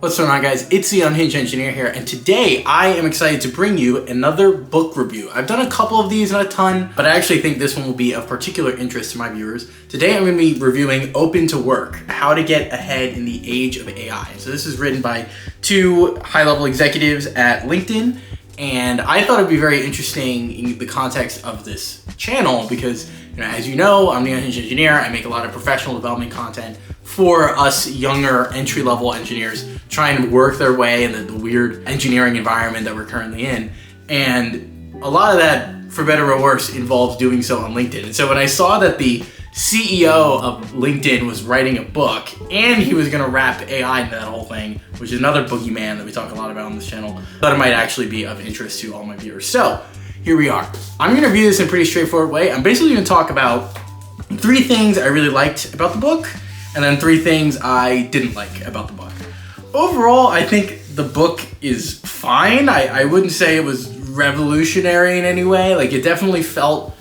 What's going on, guys? It's the Unhinged Engineer here, and today I am excited to bring you another book review. I've done a couple of these, not a ton, but I actually think this one will be of particular interest to my viewers. Today I'm going to be reviewing Open to Work, How to Get Ahead in the Age of AI. So this is written by two high-level executives at LinkedIn, and I thought it'd be very interesting in the context of this channel because, as you know, I'm the Unhinged Engineer. I make a lot of professional development content for us younger entry-level engineers trying to work their way in the weird engineering environment that we're currently in. And a lot of that, for better or worse, involves doing so on LinkedIn. And so when I saw that the CEO of LinkedIn was writing a book and he was gonna wrap AI into that whole thing, which is another boogeyman that we talk a lot about on this channel, I thought it might actually be of interest to all my viewers. So here we are. I'm gonna review this in a pretty straightforward way. I'm basically gonna talk about 3 things I really liked about the book, and then 3 things I didn't like about the book. Overall, I think the book is fine. I wouldn't say it was revolutionary in any way. Like, it definitely felt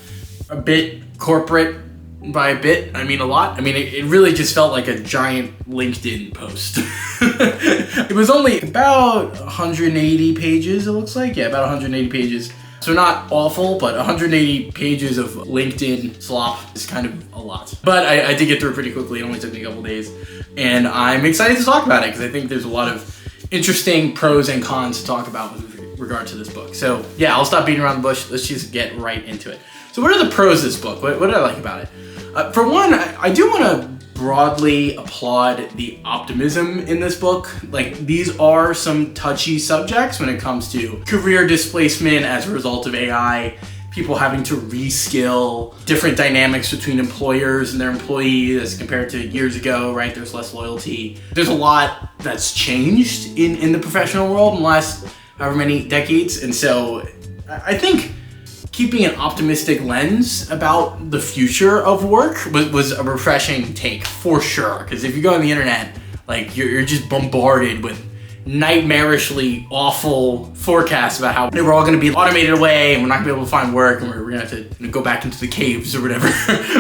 a bit corporate. By a bit, I mean a lot. I mean, it really just felt like a giant LinkedIn post. It was only about 180 pages, it looks like. Yeah, about 180 pages. So not awful, but 180 pages of LinkedIn slop is kind of a lot. But I did get through it pretty quickly. It only took me a couple days. And I'm excited to talk about it because I think there's a lot of interesting pros and cons to talk about with regard to this book. So yeah, I'll stop beating around the bush. Let's just get right into it. So what are the pros of this book? What did I like about it? For one, I do want to broadly applaud the optimism in this book. Like, these are some touchy subjects when it comes to career displacement as a result of AI, people having to reskill, different dynamics between employers and their employees as compared to years ago, right? There's less loyalty. There's a lot that's changed in the professional world in the last however many decades. And so I think keeping an optimistic lens about the future of work was a refreshing take for sure. Because if you go on the internet, like, you're just bombarded with nightmarishly awful forecasts about how we're all going to be automated away and we're not going to be able to find work and we're going to have to go back into the caves or whatever.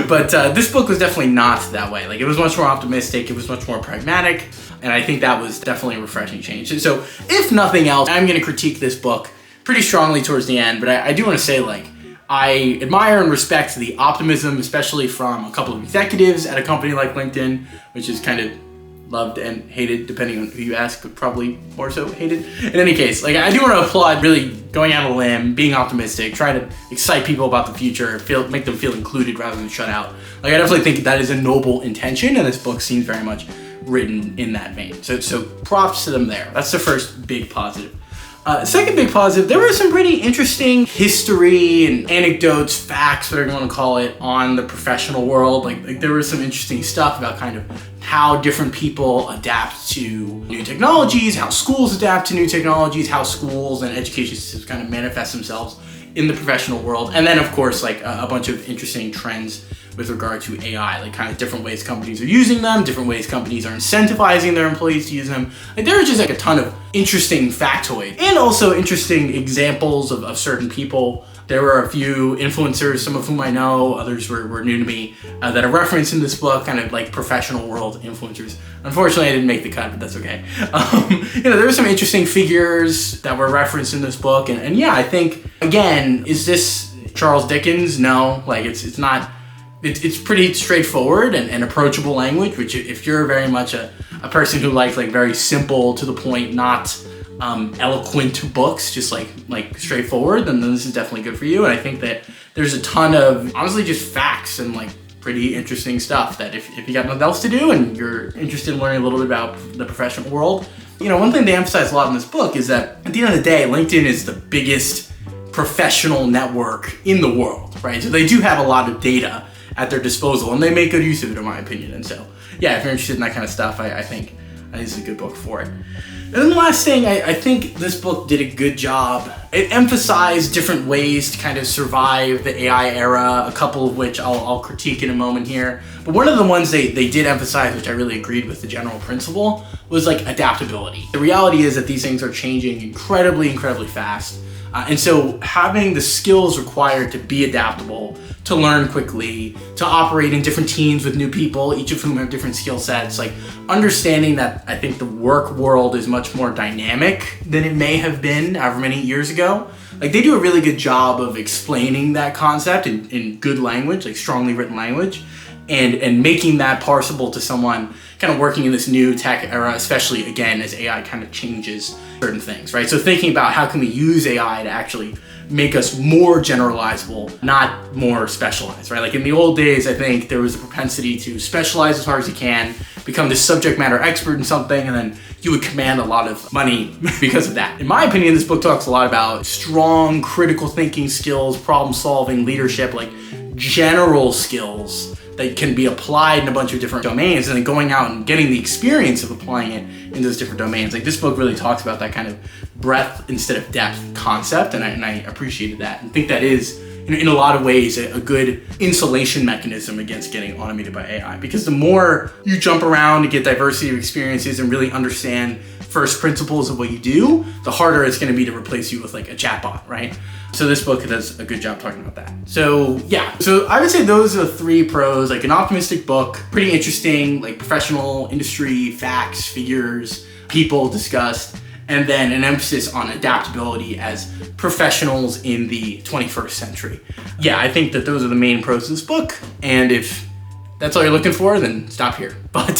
But this book was definitely not that way. Like, it was much more optimistic. It was much more pragmatic. And I think that was definitely a refreshing change. And so if nothing else, I'm going to critique this book pretty strongly towards the end, but I do want to say, like, I admire and respect the optimism, especially from a couple of executives at a company like LinkedIn, which is kind of loved and hated, depending on who you ask, but probably more so hated. In any case, like, I do want to applaud really going out on a limb, being optimistic, trying to excite people about the future, make them feel included rather than shut out. Like, I definitely think that is a noble intention, and this book seems very much written in that vein. So props to them there. That's the first big positive. Second big positive, there was some pretty interesting history and anecdotes, facts, whatever you want to call it, on the professional world. Like there was some interesting stuff about kind of how different people adapt to new technologies, how schools adapt to new technologies, how schools and education systems kind of manifest themselves in the professional world. And then, of course, like a bunch of interesting trends with regard to AI, like kind of different ways companies are using them, different ways companies are incentivizing their employees to use them. Like, there was just like a ton of interesting factoids and also interesting examples of certain people. There were a few influencers, some of whom I know, others were new to me, that are referenced in this book, kind of like professional world influencers. Unfortunately, I didn't make the cut, but that's okay. There were some interesting figures that were referenced in this book. And yeah, I think, again, is this Charles Dickens? No, like, it's not. It's pretty straightforward and approachable language, which, if you're very much a person who likes, like, very simple, to the point, not eloquent books, just like straightforward, then this is definitely good for you. And I think that there's a ton of, honestly, just facts and, like, pretty interesting stuff that if you got nothing else to do and you're interested in learning a little bit about the professional world. One thing they emphasize a lot in this book is that at the end of the day, LinkedIn is the biggest professional network in the world, right? So they do have a lot of data at their disposal, and they make good use of it, in my opinion. And so, yeah, if you're interested in that kind of stuff, I think this is a good book for it. And then the last thing, I think this book did a good job. It emphasized different ways to kind of survive the AI era, a couple of which I'll critique in a moment here. But one of the ones they did emphasize, which I really agreed with the general principle, was, like, adaptability. The reality is that these things are changing incredibly, incredibly fast. And so having the skills required to be adaptable, to learn quickly, to operate in different teams with new people, each of whom have different skill sets. Like understanding that I think the work world is much more dynamic than it may have been however many years ago. Like they do a really good job of explaining that concept in good language, like strongly written language, and making that parsable to someone kind of working in this new tech era, especially again as AI kind of changes certain things, right? So thinking about how can we use AI to actually make us more generalizable, not more specialized, right? Like in the old days, I think there was a propensity to specialize as hard as you can, become this subject matter expert in something, and then you would command a lot of money because of that. In my opinion, this book talks a lot about strong critical thinking skills, problem solving, leadership, like general skills that can be applied in a bunch of different domains, and then going out and getting the experience of applying it in those different domains. Like this book really talks about that kind of breadth instead of depth concept, and I appreciated that and think that is in a lot of ways a good insulation mechanism against getting automated by AI, because the more you jump around to get diversity of experiences and really understand first principles of what you do, the harder it's going to be to replace you with like a chatbot, right? So this book does a good job talking about that. So yeah, so I would say those are the 3 pros, like an optimistic book, pretty interesting, like professional industry, facts, figures, people discussed, and then an emphasis on adaptability as professionals in the 21st century. Yeah, I think that those are the main pros of this book, and if that's all you're looking for, then stop here. But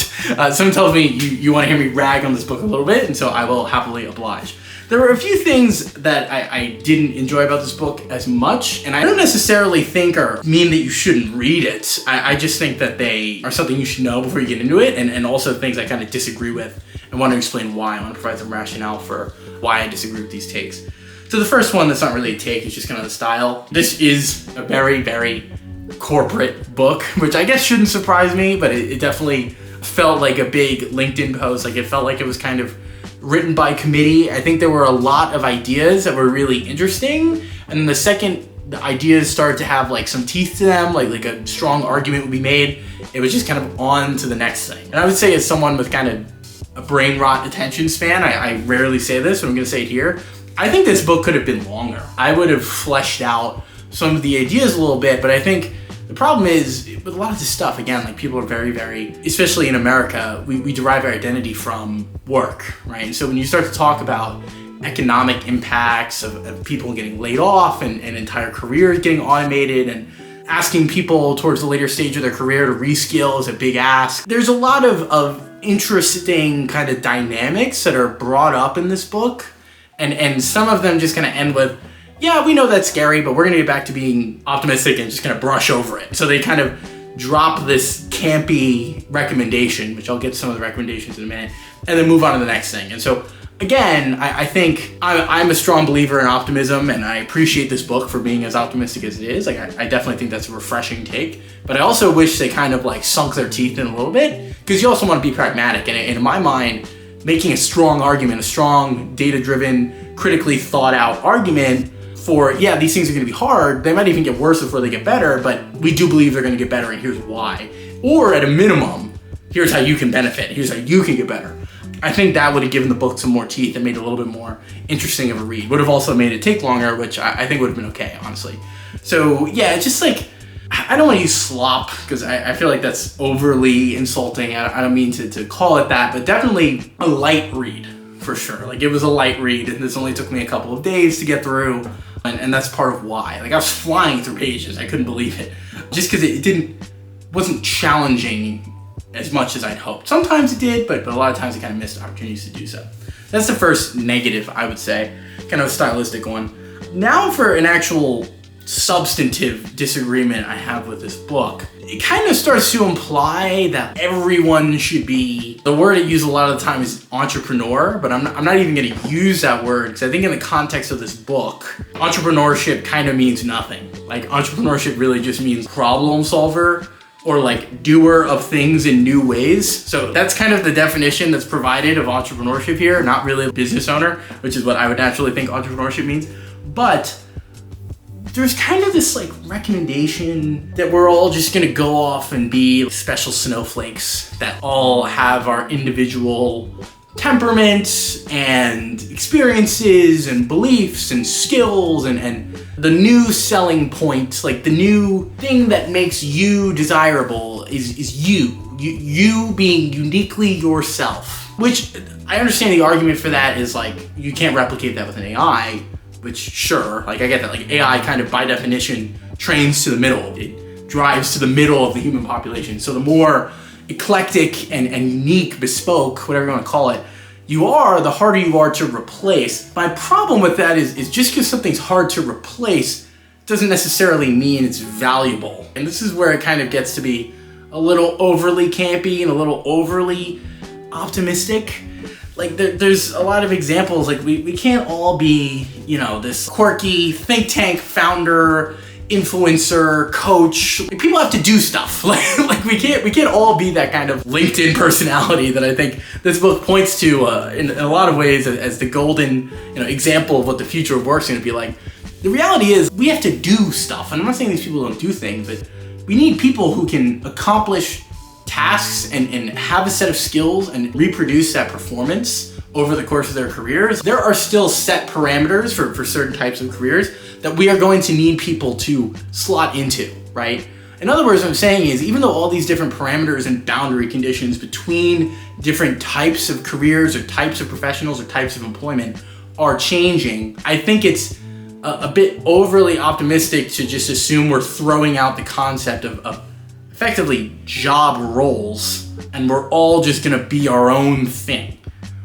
someone tells me you want to hear me rag on this book a little bit, and so I will happily oblige. There were a few things that I didn't enjoy about this book as much, and I don't necessarily think or mean that you shouldn't read it. I just think that they are something you should know before you get into it, and also things I kind of disagree with and want to explain why. I want to provide some rationale for why I disagree with these takes. So the first one that's not really a take, it's just kind of the style. This is a very, very corporate book, which I guess shouldn't surprise me, but it definitely felt like a big LinkedIn post. Like it felt like it was kind of written by committee. I think there were a lot of ideas that were really interesting, and then the second the ideas started to have like some teeth to them, like a strong argument would be made, it was just kind of on to the next thing. And I would say as someone with kind of a brain rot attention span, I rarely say this, but I'm gonna say it here, I think this book could have been longer. I would have fleshed out some of the ideas a little bit, but I think the problem is with a lot of this stuff, again, like people are very, very, especially in America, we derive our identity from work, right? And so when you start to talk about economic impacts of people getting laid off and entire careers getting automated and asking people towards the later stage of their career to reskill is a big ask. There's a lot of interesting kind of dynamics that are brought up in this book, and some of them just kind of end with, yeah, we know that's scary, but we're gonna get back to being optimistic and just kind of brush over it. So they kind of drop this campy recommendation, which I'll get to some of the recommendations in a minute, and then move on to the next thing. And so again, I think I'm a strong believer in optimism, and I appreciate this book for being as optimistic as it is. Like I definitely think that's a refreshing take, but I also wish they kind of like sunk their teeth in a little bit, because you also want to be pragmatic. And in my mind, making a strong argument, a strong data-driven, critically thought out argument for, yeah, these things are gonna be hard, they might even get worse before they get better, but we do believe they're gonna get better and here's why. Or at a minimum, here's how you can benefit, here's how you can get better. I think that would have given the book some more teeth and made it a little bit more interesting of a read. Would have also made it take longer, which I think would have been okay, honestly. So yeah, it's just like, I don't want to use slop because I feel like that's overly insulting. I don't mean to call it that, but definitely a light read for sure. Like it was a light read, and this only took me a couple of days to get through, and that's part of why. Like I was flying through pages, I couldn't believe it, just because it wasn't challenging as much as I'd hoped. Sometimes it did, but a lot of times I kind of missed opportunities to do so. That's the first negative, I would say, kind of a stylistic one. Now for an actual substantive disagreement I have with this book. It kind of starts to imply that everyone should be, the word I use a lot of the time is entrepreneur, but I'm not even gonna use that word, because I think in the context of this book, entrepreneurship kind of means nothing. Like entrepreneurship really just means problem solver, or like doer of things in new ways. So that's kind of the definition that's provided of entrepreneurship here, not really a business owner, which is what I would naturally think entrepreneurship means. But there's kind of this like recommendation that we're all just gonna go off and be special snowflakes that all have our individual temperaments and experiences and beliefs and skills and the new selling point, like the new thing that makes you desirable is you being uniquely yourself. Which I understand the argument for that is like, you can't replicate that with an AI, which sure, like I get that. Like AI kind of by definition trains to the middle. It drives to the middle of the human population. So the more eclectic and unique, bespoke, whatever you want to call it, you are, the harder you are to replace. My problem with that is just because something's hard to replace doesn't necessarily mean it's valuable. And this is where it kind of gets to be a little overly campy and a little overly optimistic. Like there's a lot of examples, like we can't all be, you know, this quirky think tank founder, influencer, coach. Like, people have to do stuff. Like we can't all be that kind of LinkedIn personality that I think this book points to in a lot of ways as the golden, you know, example of what the future of work's going to be like. The reality is we have to do stuff, and I'm not saying these people don't do things, but we need people who can accomplish tasks and have a set of skills and reproduce that performance over the course of their careers. There are still set parameters for certain types of careers that we are going to need people to slot into, right? In other words, what I'm saying is, even though all these different parameters and boundary conditions between different types of careers or types of professionals or types of employment are changing, I think it's a bit overly optimistic to just assume we're throwing out the concept of effectively job roles and we're all just gonna be our own thing.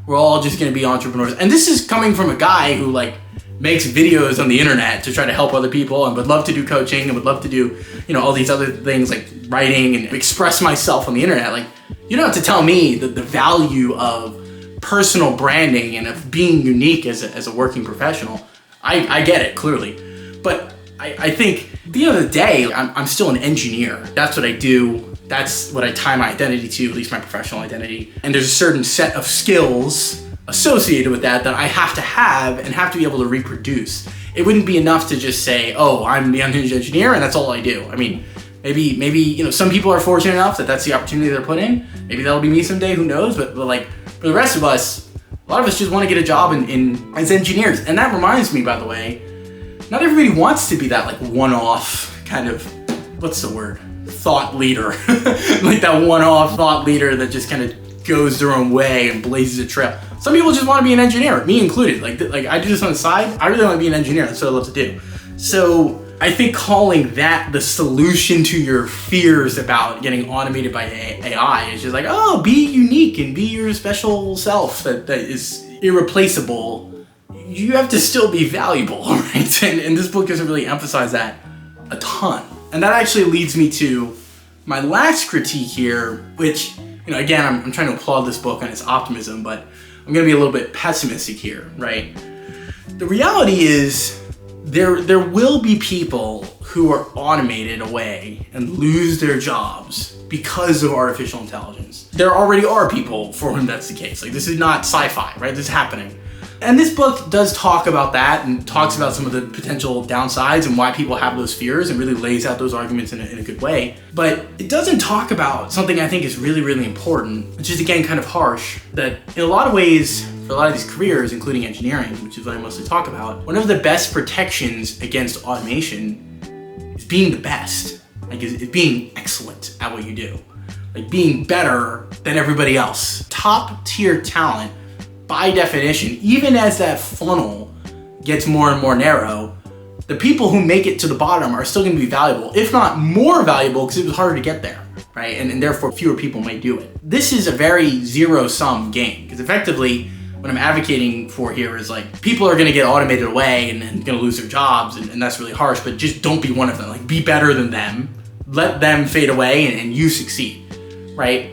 We're all just gonna be entrepreneurs. And this is coming from a guy who like makes videos on the internet to try to help other people and would love to do coaching and would love to do, you know, all these other things like writing and express myself on the internet. Like, you don't have to tell me that the value of personal branding and of being unique as a working professional. I get it, clearly. But I think at the end of the day, I'm still an engineer. That's what I do. That's what I tie my identity to, at least my professional identity. And there's a certain set of skills associated with that I have to have and have to be able to reproduce. It wouldn't be enough to just say, oh, I'm the unhinged engineer and that's all I do. I mean, maybe, you know, some people are fortunate enough that that's the opportunity they're put in. Maybe that'll be me someday, who knows? But like, for the rest of us, a lot of us just want to get a job as engineers. And that reminds me, by the way, not everybody wants to be that like one-off kind of, what's the word? Thought leader. Like that one-off thought leader that just kind of goes their own way and blazes a trail. Some people just want to be an engineer, me included. Like I do this on the side. I really want to be an engineer. That's what I love to do. So I think calling that the solution to your fears about getting automated by AI is just like, oh, be unique and be your special self that is irreplaceable. You have to still be valuable, right? And this book doesn't really emphasize that a ton. And that actually leads me to my last critique here, which, you know, again, I'm trying to applaud this book on its optimism, but I'm gonna be a little bit pessimistic here, right? The reality is there will be people who are automated away and lose their jobs because of artificial intelligence. There already are people for whom that's the case. Like, this is not sci-fi, right? This is happening. And this book does talk about that and talks about some of the potential downsides and why people have those fears and really lays out those arguments in a good way. But it doesn't talk about something I think is really, really important, which is, again, kind of harsh, that in a lot of ways, for a lot of these careers, including engineering, which is what I mostly talk about, one of the best protections against automation is being the best. Like, is being excellent at what you do. Like, being better than everybody else. Top tier talent, by definition, even as that funnel gets more and more narrow, the people who make it to the bottom are still gonna be valuable, if not more valuable, because it was harder to get there, right? And therefore fewer people might do it. This is a very zero-sum game, because effectively, what I'm advocating for here is like, people are gonna get automated away and gonna lose their jobs, and that's really harsh, but just don't be one of them. Like, be better than them, let them fade away, and you succeed, right?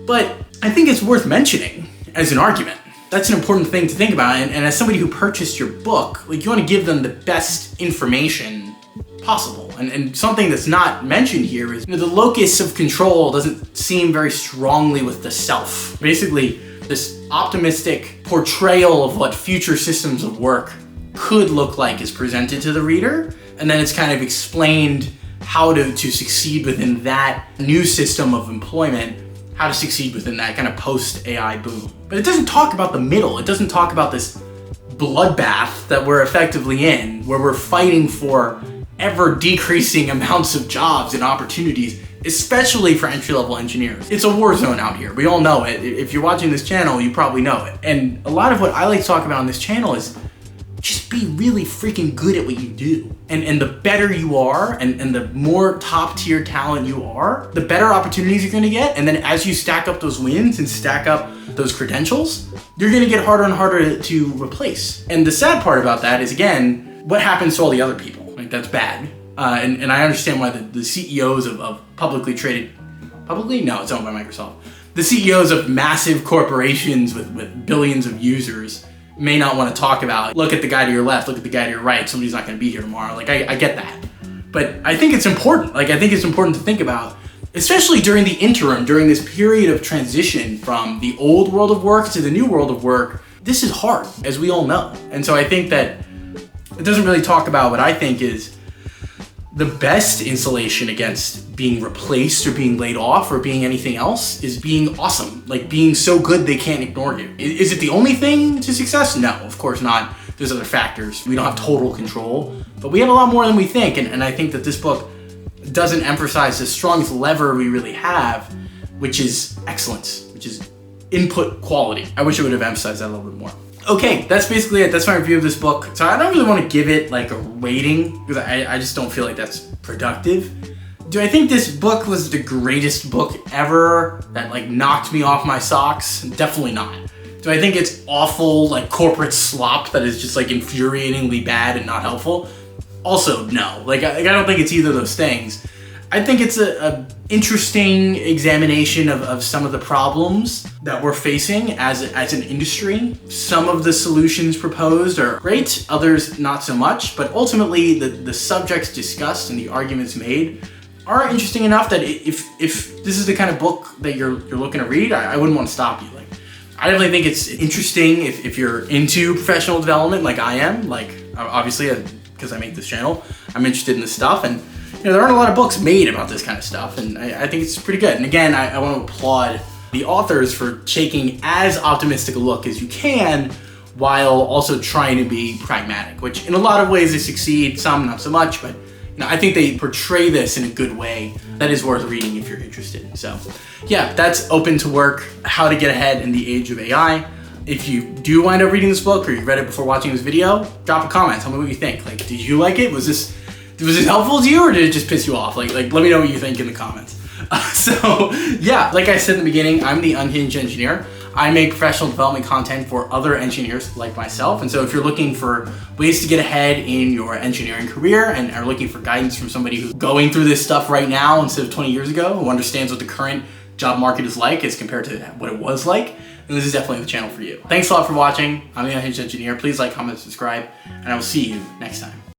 But I think it's worth mentioning as an argument. That's an important thing to think about, and as somebody who purchased your book, like, you wanna give them the best information possible. And something that's not mentioned here is, you know, the locus of control doesn't seem very strongly with the self. Basically, this optimistic portrayal of what future systems of work could look like is presented to the reader, and then it's kind of explained how to succeed within that new system of employment how to succeed within that kind of post-AI boom. But it doesn't talk about the middle. It doesn't talk about this bloodbath that we're effectively in, where we're fighting for ever decreasing amounts of jobs and opportunities, especially for entry-level engineers. It's a war zone out here. We all know it. If you're watching this channel, you probably know it. And a lot of what I like to talk about on this channel is just be really freaking good at what you do. And the better you are, and the more top tier talent you are, the better opportunities you're gonna get. And then as you stack up those wins and stack up those credentials, you're gonna get harder and harder to replace. And the sad part about that is, again, what happens to all the other people? Like, that's bad. And I understand why the CEOs of publicly traded, no, it's owned by Microsoft. The CEOs of massive corporations with billions of users may not want to talk about, look at the guy to your left, look at the guy to your right, somebody's not going to be here tomorrow. Like, I get that. But I think it's important. Like, I think it's important to think about, especially during the interim, during this period of transition from the old world of work to the new world of work. This is hard, as we all know. And so I think that it doesn't really talk about what I think is the best insulation against being replaced or being laid off or being anything else is being awesome. Like, being so good they can't ignore you. Is it the only thing to success? No, of course not. There's other factors. We don't have total control, but we have a lot more than we think. And I think that this book doesn't emphasize the strongest lever we really have, which is excellence, which is input quality. I wish it would have emphasized that a little bit more. Okay, that's basically it. That's my review of this book. So I don't really want to give it like a rating because I just don't feel like that's productive. Do I think this book was the greatest book ever that like knocked me off my socks? Definitely not. Do I think it's awful, like corporate slop that is just like infuriatingly bad and not helpful? Also, no. Like I don't think it's either of those things. I think it's a interesting examination of some of the problems that we're facing as an industry. Some of the solutions proposed are great, others not so much, but ultimately the subjects discussed and the arguments made are interesting enough that if this is the kind of book that you're looking to read, I wouldn't want to stop you. Like, I definitely think it's interesting if you're into professional development like I am. Like, obviously, because I make this channel, I'm interested in this stuff, and you know, there aren't a lot of books made about this kind of stuff, and I think it's pretty good. And again, I want to applaud the authors for taking as optimistic a look as you can while also trying to be pragmatic, which in a lot of ways they succeed, some not so much, but you know, I think they portray this in a good way that is worth reading if you're interested. So yeah, that's Open to Work, How to Get Ahead in the Age of AI. If you do wind up reading this book or you read it before watching this video, drop a comment, tell me what you think. Like, did you like it? Was this helpful to you, or did it just piss you off? Like let me know what you think in the comments. So yeah, like I said in the beginning, I'm the Unhinged Engineer. I make professional development content for other engineers like myself. And so if you're looking for ways to get ahead in your engineering career and are looking for guidance from somebody who's going through this stuff right now instead of 20 years ago, who understands what the current job market is like as compared to what it was like, then this is definitely the channel for you. Thanks a lot for watching. I'm the Unhinged Engineer. Please like, comment, subscribe, and I will see you next time.